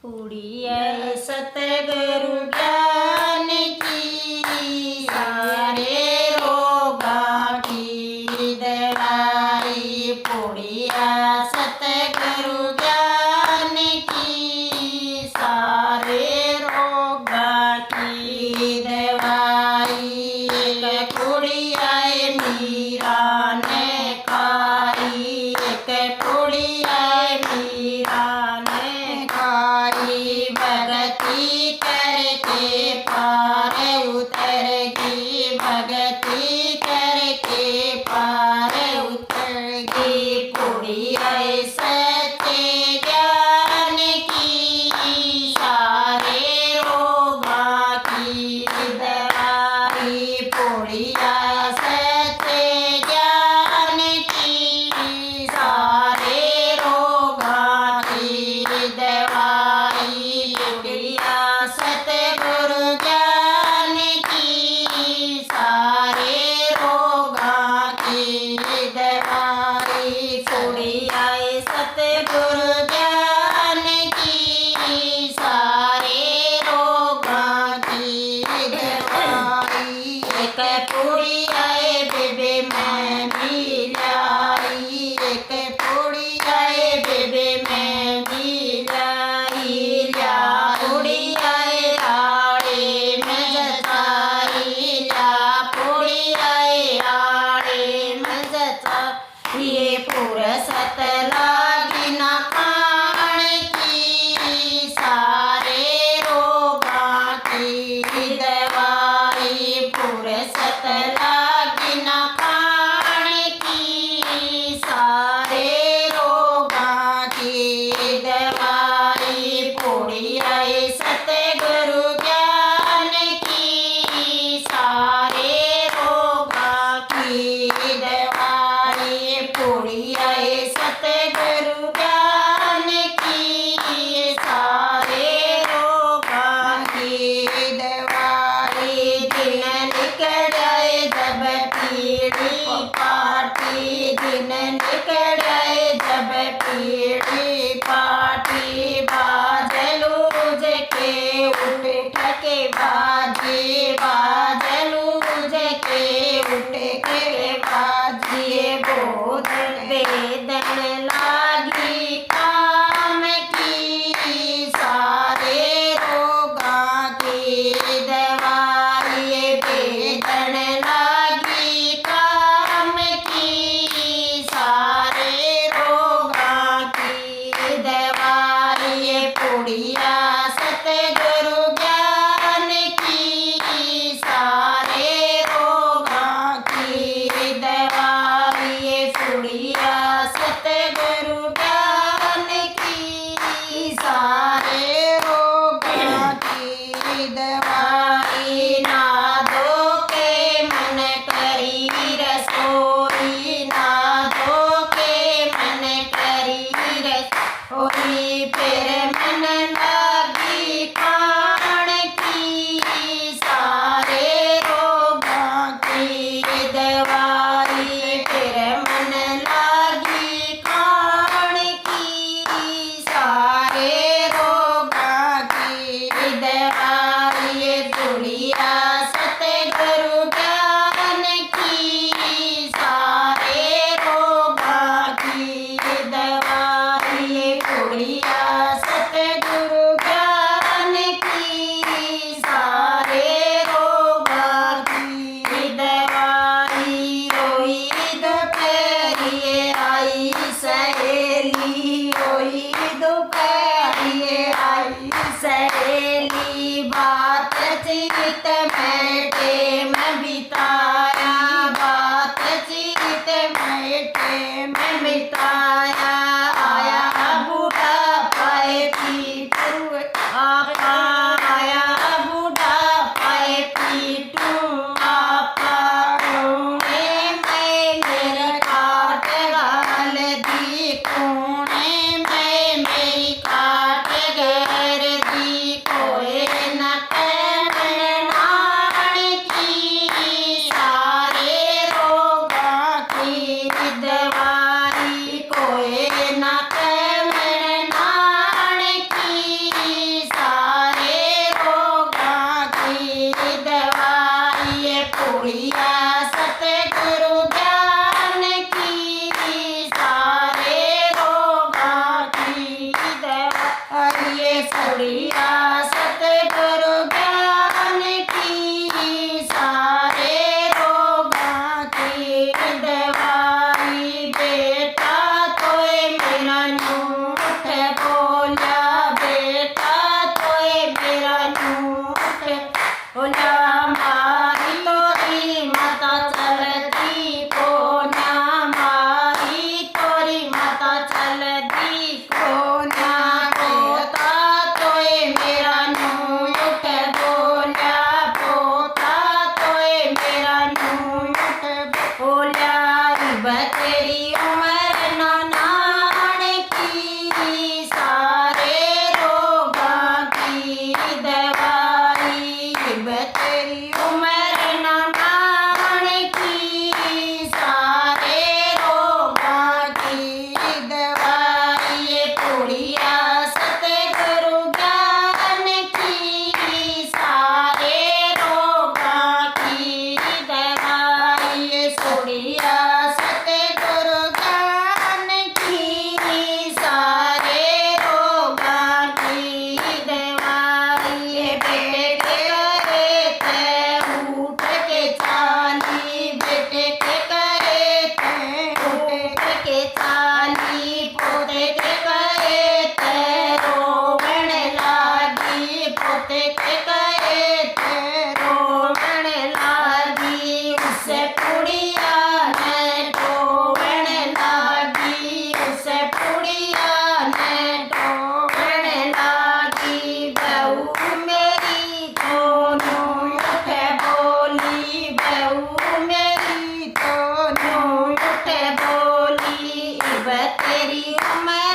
पुड़िया सतगुरु ज्ञान की, सारे रोगा की दवाई। पुड़िया सतगुरु ज्ञान की, सारे रोगा की दवाई। एक पुड़िया मीरा ने खाई, एक पुड़िया मीरा ने खाई। भगती करके पार उतर गई, भगती करके पार उतर गई। पुड़िया सत्य ज्ञान की, सारे रोगा की दवाई। पुड़िया सत्य ज्ञान की, सारे रोगा की दवाई। पुड़िया सतगुरु ज्ञान की, सारे रोगा की दवाई। पुड़िया सतगुरु ज्ञान की, सारे रोगा की दवाई। एक पुड़िया बेबे मैं भी लाई, एक पुड़िया बेबे मैं भी लाई। ला पुड़िया लाड़े में जताई, ला पुड़िया लाड़े में जताई। ये पुरसत लागी न खाण की, सारे रोगा की दवाई। पुरसत लागी न खाण की, सारे रोगा की दवाई। पुड़िया सतगुरु ज्ञान की, सारे रोगा की दवाई। पुड़िया सतगुरु ज्ञान की, सारे रोगा की दवाई। दिन निकले जब पीढ़ी पाटी, दिन निकले जब पीढ़ी पाटी। बाजलूज के उठ के बाजी, बाजलूज के उठ के बाजी। बोध वेदन लागी काम की, सारे रोगा की दवाई। वेदन लागी काम की, सारे रोगा की दवाई। पुड़िया सतगुरु ज्ञान की, सारे रोगा की दवाई। पुड़िया सतगुरु ज्ञान की, सारे रोगा की दवाई। नादो के मन करी रसोई, नादो के मन करी रसोई। फिर मन लागी खाण की, सारे रोगा की दवाई। फिर मन लागी खाण की, सारे रोगा की दवाई। पुड़िया सतगुरु ज्ञान की, सारे रोगा की दवाई। पुड़िया सतगुरु हरि ओम